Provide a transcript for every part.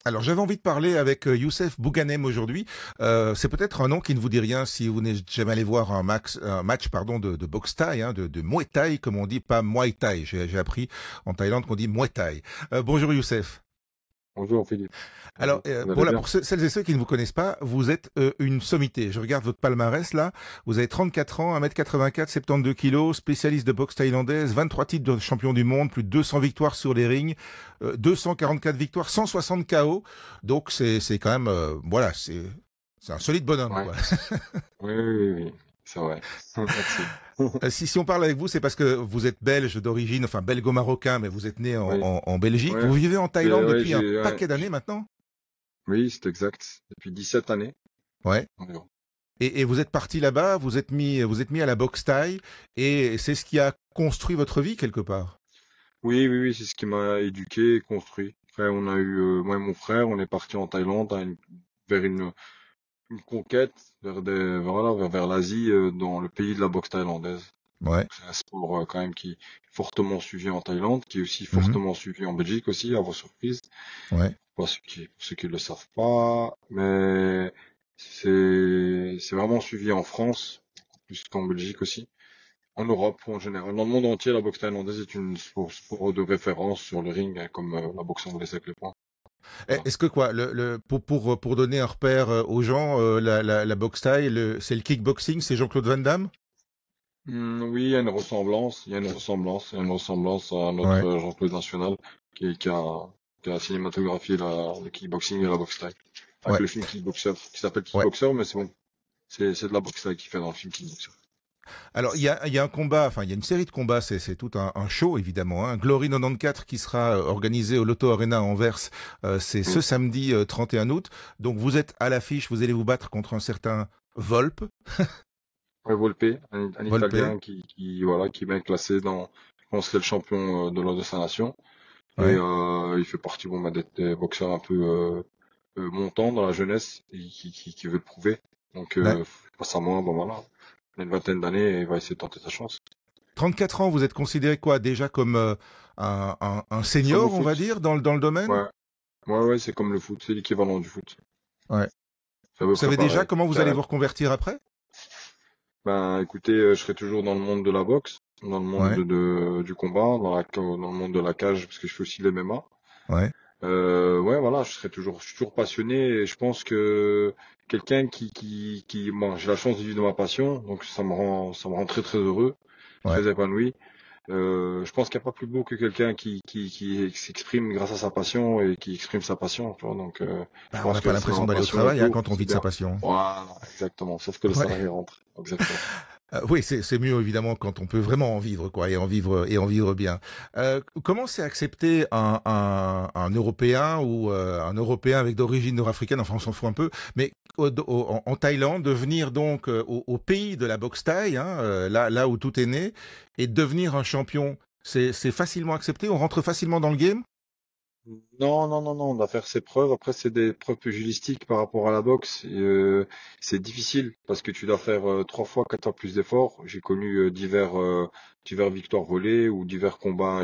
Alors, j'avais envie de parler avec Youssef Bouganem aujourd'hui. C'est peut-être un nom qui ne vous dit rien si vous n'êtes jamais allé voir un match pardon, de boxe thaï, hein, de Muay Thai, comme on dit, pas Muay Thai. J'ai appris en Thaïlande qu'on dit Muay Thai. Bonjour Youssef. Bonjour Philippe. Alors, Bonjour. Vous allez voilà, bien? pour celles et ceux qui ne vous connaissent pas, vous êtes une sommité. Je regarde votre palmarès là. Vous avez 34 ans, 1m84, 72 kilos, spécialiste de boxe thaïlandaise, 23 titres de champion du monde, plus de 200 victoires sur les rings, 244 victoires, 160 KO. Donc c'est quand même, voilà, c'est un solide bonhomme, Ouais. quoi. Oui, oui, oui, oui. C'est vrai. Merci. Si on parle avec vous, c'est parce que vous êtes belge d'origine, enfin belgo-marocain, mais vous êtes né Oui, en Belgique. ouais. Vous vivez en Thaïlande Ouais, depuis un paquet d'années maintenant? oui, c'est exact. Depuis 17 années Ouais. environ. Et vous êtes parti là-bas, vous êtes mis à la boxe thaï, et c'est ce qui a construit votre vie quelque part. Oui, oui, oui, c'est ce qui m'a éduqué et construit. Après, on a eu, moi et mon frère, on est parti en Thaïlande vers une conquête, voilà, vers l'Asie, dans le pays de la boxe thaïlandaise. Ouais. C'est un sport quand même qui est fortement suivi en Thaïlande, qui est aussi Mhm. fortement suivi en Belgique aussi, à vos surprises. Ouais. Pour ceux qui le savent pas, mais c'est vraiment suivi en France, plus qu'en Belgique aussi. En Europe, en général. Dans le monde entier, la boxe thaïlandaise est une sport de référence sur le ring, hein, comme la boxe anglaise avec les poings. Voilà. Est-ce que quoi, pour donner un repère aux gens, la boxe thaï, c'est le kickboxing, c'est Jean-Claude Van Damme? Oui, il y a une ressemblance, il y a une ressemblance à notre Ouais. Jean-Claude National, qui a cinématographié le kickboxing et la boxe thaï. Avec Ouais. le film Kickboxer, qui s'appelle Ouais. Kickboxer, mais c'est bon. C'est de la boxe thaï qui fait dans le film Kickboxer. Alors, il y a un combat, enfin, il y a une série de combats, c'est tout un show, évidemment, hein. Glory 94 qui sera organisé au Lotto Arena à Anvers, c'est ce Oui. samedi 31 août. Donc, vous êtes à l'affiche, vous allez vous battre contre un certain Volpe, Ouais, Volpe, un Volpe, Italien voilà, qui est bien classé je pense que c'est le champion de l'ordre de sa nation. Et ouais, il fait partie, bon, bah, des boxeurs un peu montants dans la jeunesse et qui veut le prouver. Donc, ouais. face à moi, bon voilà, il a une vingtaine d'années et il va essayer de tenter sa chance. 34 ans, vous êtes considéré quoi, déjà comme un Comme au senior, on va foot. dire, dans le domaine? Ouais, ouais, c'est comme le foot, c'est l'équivalent du foot. Ouais. C'est à Vous peu près savez déjà pareil. comment vous allez vous reconvertir après? Ben, écoutez, je serai toujours dans le monde de la boxe, dans le monde Ouais, du combat, dans le monde de la cage, parce que je fais aussi de l'MMA. ouais, Ouais, voilà, je suis toujours passionné et je pense que quelqu'un bon, j'ai la chance de vivre de ma passion, donc ça me rend très très heureux, ouais. très épanoui. Je pense qu'il n'y a pas plus beau que quelqu'un qui s'exprime grâce à sa passion et qui exprime sa passion, tu vois. Donc, je Bah, on pense n'a pas que c'est dans l'impression la d'aller au passion et travail, hein, tout, quand on vit c'est de sa bien. passion. Voilà, exactement. Sauf que le Ouais. salarié rentre. Exactement. Oui, c'est mieux évidemment quand on peut vraiment en vivre, quoi, et en vivre bien. Comment c'est accepté un Européen ou un Européen avec d'origine nord-africaine, enfin on s'en fout un peu, mais en Thaïlande, de venir donc au pays de la boxe thaï, hein, là où tout est né, et de devenir un champion, c'est facilement accepté, on rentre facilement dans le game? Non, non, non, non, on doit faire ses preuves. Après, c'est des preuves pugilistiques par rapport à la boxe. Et, c'est difficile parce que tu dois faire 3 fois, 4 fois plus d'efforts. J'ai connu divers victoires volées ou divers combats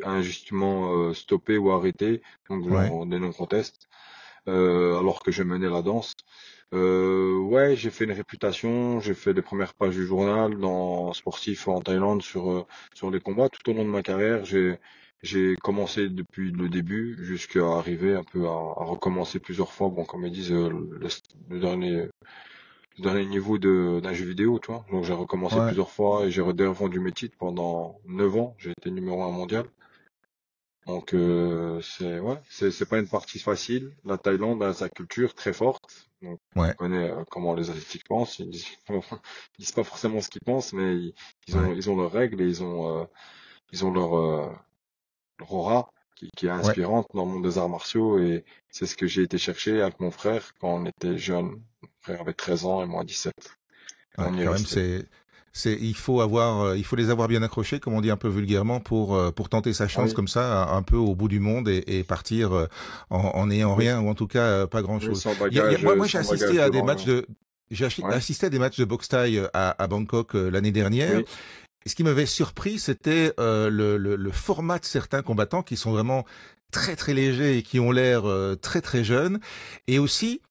injustement stoppés ou arrêtés, donc Ouais, genre des non-contests, alors que je menais la danse. Ouais, j'ai fait une réputation, j'ai fait les premières pages du journal dans sportif en Thaïlande sur les combats. Tout au long de ma carrière, j'ai commencé depuis le début jusqu'à arriver un peu à recommencer plusieurs fois. Bon, comme ils disent, le dernier niveau d'un jeu vidéo, tu vois. Donc j'ai recommencé ouais. plusieurs fois et j'ai redéfendu mes titres pendant 9 ans. J'ai été numéro 1 mondial. Donc c'est pas une partie facile. La Thaïlande a sa culture très forte. Donc on Ouais, connaît comment les Asiatiques pensent. Ils disent pas forcément ce qu'ils pensent, mais ouais, ils ont leurs règles et ils ont leur aura qui est ouais. inspirante dans le monde des arts martiaux et c'est ce que j'ai été chercher avec mon frère quand on était jeunes. Mon frère avait 13 ans et moi 17. Et Ouais, on y est quand même, resté. il faut les avoir bien accrochés, comme on dit un peu vulgairement, pour tenter sa Ah chance oui, comme ça, un peu au bout du monde et partir en n'ayant oui, rien ou en tout cas pas grand oui, chose. Moi, j'ai sans assisté bagage à des devant, matchs ouais. j'ai Ouais, assisté à des matchs de boxe thaï à Bangkok l'année dernière. oui, Et ce qui m'avait surpris, c'était le format de certains combattants qui sont vraiment très très légers et qui ont l'air très très jeunes. Et aussi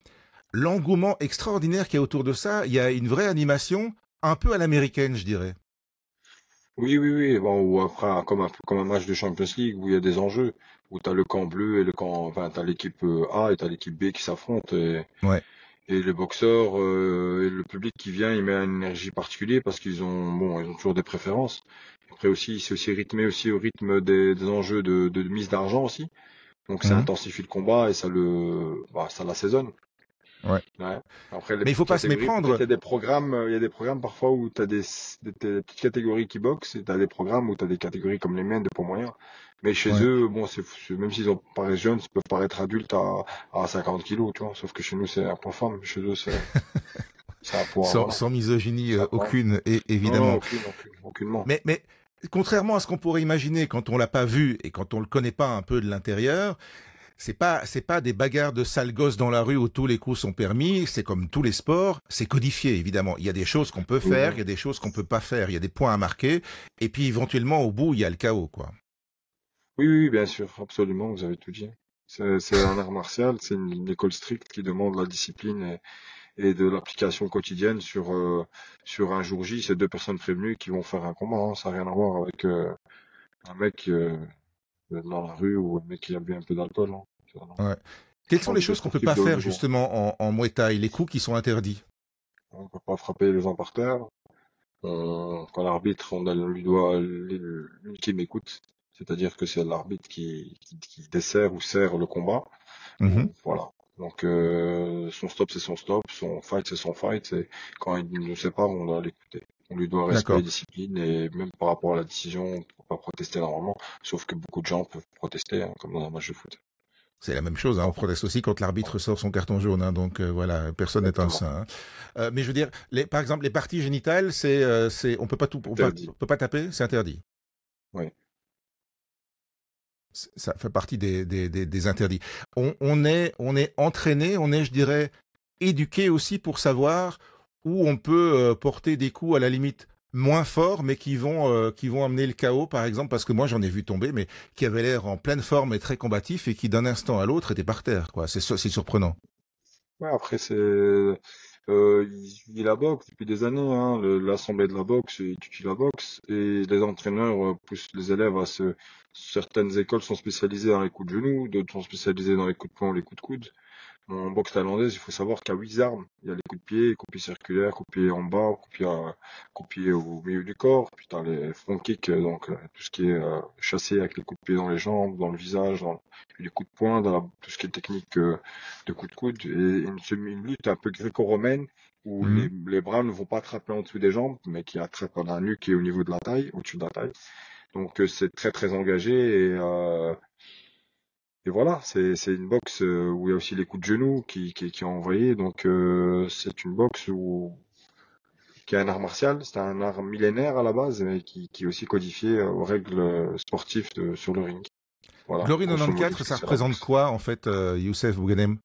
l'engouement extraordinaire qu'il y a autour de ça. Il y a une vraie animation, un peu à l'américaine, je dirais. Oui, oui, oui. Bon, ou après, comme un match de Champions League où il y a des enjeux, où t'as le camp bleu et le camp, enfin, t'as l'équipe A et t'as l'équipe B qui s'affrontent Ouais. et les boxeurs et le public qui vient, il met une énergie particulière parce qu'ils ont toujours des préférences. Après aussi, c'est aussi rythmé aussi au rythme des enjeux de mise d'argent aussi. Donc ça Mhm. intensifie le combat et ça l'assaisonne. Ouais. Ouais. Après, les Mais il faut petites pas se catégories, peut-être méprendre. il y a des programmes parfois où tu as des petites catégories qui boxent et tu as des programmes où tu as des catégories comme les miennes de poids moyen. Mais chez Ouais. eux, bon, même s'ils ont paraissent jeunes, ils peuvent paraître adultes à 50 kilos, tu vois. Sauf que chez nous, c'est un poids femme. Chez eux, c'est un poids, Sans, voilà. sans misogynie C'est un poids. aucune, et, Non, non, évidemment. aucunement. Mais contrairement à ce qu'on pourrait imaginer quand on l'a pas vu et quand on le connaît pas un peu de l'intérieur, c'est pas des bagarres de sales gosses dans la rue où tous les coups sont permis. C'est comme tous les sports, c'est codifié évidemment. Il y a des choses qu'on peut Oui, faire, il y a des choses qu'on peut pas faire, il y a des points à marquer, et puis éventuellement au bout il y a le chaos quoi. oui, oui, bien sûr, absolument, vous avez tout dit. C'est un art martial, c'est une école stricte qui demande la discipline et de l'application quotidienne sur un jour J. C'est deux personnes prévenues qui vont faire un combat, hein. Ça n'a rien à voir avec un mec dans la rue ou un mec qui a bu un peu d'alcool, hein. Non. Ouais. Ce Quelles sont sont les des choses qu'on peut sportifs pas de haut faire niveau. justement en Muay Thai, les coups qui sont interdits? On ne peut pas frapper les gens par terre. Quand l'arbitre, on lui doit l'ultime écoute. C'est-à-dire que c'est l'arbitre qui dessert ou sert le combat. Mhm. Voilà. Donc son stop c'est son stop, son fight c'est son fight. Et quand il nous sépare, on doit l'écouter. On lui doit respect, D'accord. discipline et même par rapport à la décision, on peut pas protester normalement. Sauf que beaucoup de gens peuvent protester, hein, comme dans un match de foot. C'est la même chose, hein. On Voilà. proteste aussi quand l'arbitre sort son carton jaune, hein. Donc voilà, personne n'est un Exactement. saint, hein. Mais je veux dire, par exemple, les parties génitales, on peut pas Interdit. on peut pas taper, c'est interdit. Oui. Ça fait partie des interdits. On est entraîné, on est, je dirais, éduqué aussi pour savoir où on peut porter des coups à la limite moins forts, mais qui vont amener le chaos, par exemple, parce que moi j'en ai vu tomber, mais qui avaient l'air en pleine forme et très combatif et qui d'un instant à l'autre étaient par terre, quoi. C'est surprenant. Ouais, après il la boxe depuis des années, hein. L'assemblée de la boxe étudie la boxe et les entraîneurs poussent les élèves certaines écoles sont spécialisées dans les coups de genoux, d'autres sont spécialisées dans les coups de poing, les coups de coude. En boxe thaïlandaise, il faut savoir qu'il y a 8 armes. Il y a les coups de pied, coups de pied circulaires, coups de pied en bas, coups de pied au milieu du corps. Puis t'as les front kicks, donc tout ce qui est chassé avec les coups de pied dans les jambes, dans le visage, puis les coups de poing, tout ce qui est technique de coups de coude. Et une lutte un peu gréco-romaine où Mhm. les bras ne vont pas attraper en dessous des jambes, mais qui attrapent dans la nuque et au niveau de la taille, au-dessus de la taille. Donc c'est très très engagé et voilà, c'est une boxe où il y a aussi les coups de genoux qui ont envoyé. Donc c'est une boxe qui est un art martial, c'est un art millénaire à la base, mais qui est aussi codifié aux règles sportives sur le ring. Voilà, Glory grosso modo, 94, ce que ça c'est la représente boxe. quoi en fait, Youssef Bouganem?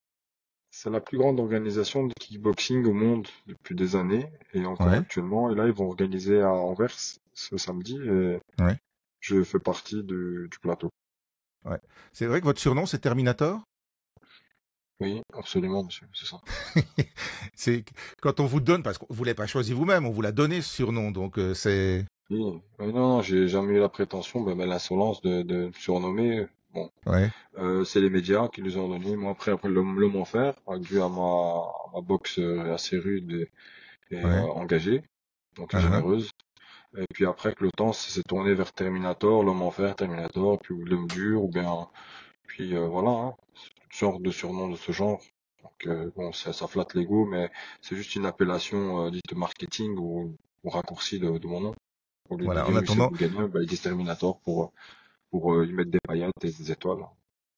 C'est la plus grande organisation de kickboxing au monde depuis des années et encore Ouais, actuellement. Et là, ils vont organiser à Anvers ce samedi et ouais, je fais partie du plateau. ouais. C'est vrai que votre surnom c'est Terminator? Oui, absolument, monsieur, c'est ça. C'est quand on vous donne, parce que vous l'avez pas choisi vous-même, on vous l'a donné ce surnom, donc c'est Oui, oui, non, j'ai jamais eu la prétention, mais l'insolence de me surnommer. Bon, ouais, c'est les médias qui nous ont donné. Moi, après le m'ont faire, dû à ma boxe assez rude et ouais, engagée, donc uh-huh. généreuse. Et puis après que le temps s'est tourné vers Terminator, l'homme en fer, Terminator, puis l'homme dur, ou bien, puis voilà, hein, toutes sortes de surnoms de ce genre. Donc bon, ça flatte l'ego, mais c'est juste une appellation dite marketing ou raccourci de mon nom. Au lieu de Voilà. En dire Youssef attendant, Bouganem, bah, ils disent Terminator pour y mettre des paillettes et des étoiles.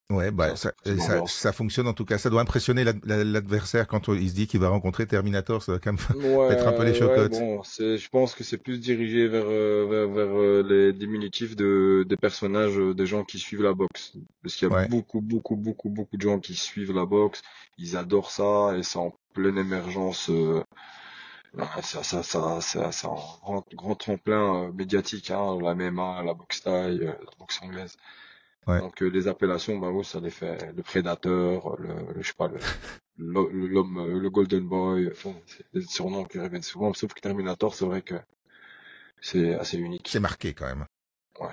ouais, bah C'est l'ambiance. ça fonctionne en tout cas. Ça doit impressionner l'adversaire quand il se dit qu'il va rencontrer Terminator. Ça doit quand même mettre un peu les Ouais, chocottes. bon, je pense que c'est plus dirigé vers les diminutifs des personnages, des gens qui suivent la boxe. Parce qu'il y a Ouais. beaucoup de gens qui suivent la boxe. Ils adorent ça et c'est en pleine émergence Ouais, c'est un grand tremplin médiatique, hein, la MMA, la boxe thaï, la boxe anglaise. Ouais. Donc les appellations, bah oui, ça les fait le prédateur, je sais pas, l'homme, le Golden Boy, enfin, c'est des surnoms qui reviennent souvent, sauf que Terminator, c'est vrai que c'est assez C'est unique. marqué quand même. Ouais,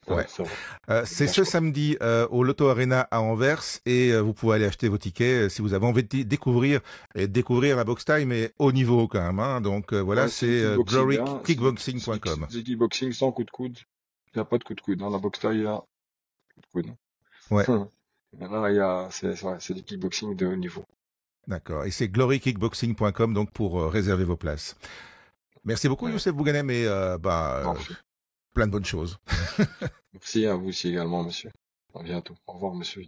Ouais. c'est vrai. Je C'est cache ce pas. samedi au Lotto Arena à Anvers et vous pouvez aller acheter vos tickets si vous avez envie de découvrir la boxe time mais haut niveau quand même. Hein. Donc voilà, Ouais, c'est le c'est kickboxing, hein, glorykickboxing.com. c'est le kickboxing sans coup de coude. Il n'y a pas de coup de coude, dans la boxe thaï, il y a coup de coude. Ouais, Maintenant, c'est du kickboxing de haut niveau. d'accord. Et c'est glorykickboxing.com donc pour réserver vos places. Merci beaucoup Ouais, Youssef Bouganem et j'en prie. plein de bonnes choses. Merci à vous aussi également, monsieur. À bientôt. Au revoir, monsieur.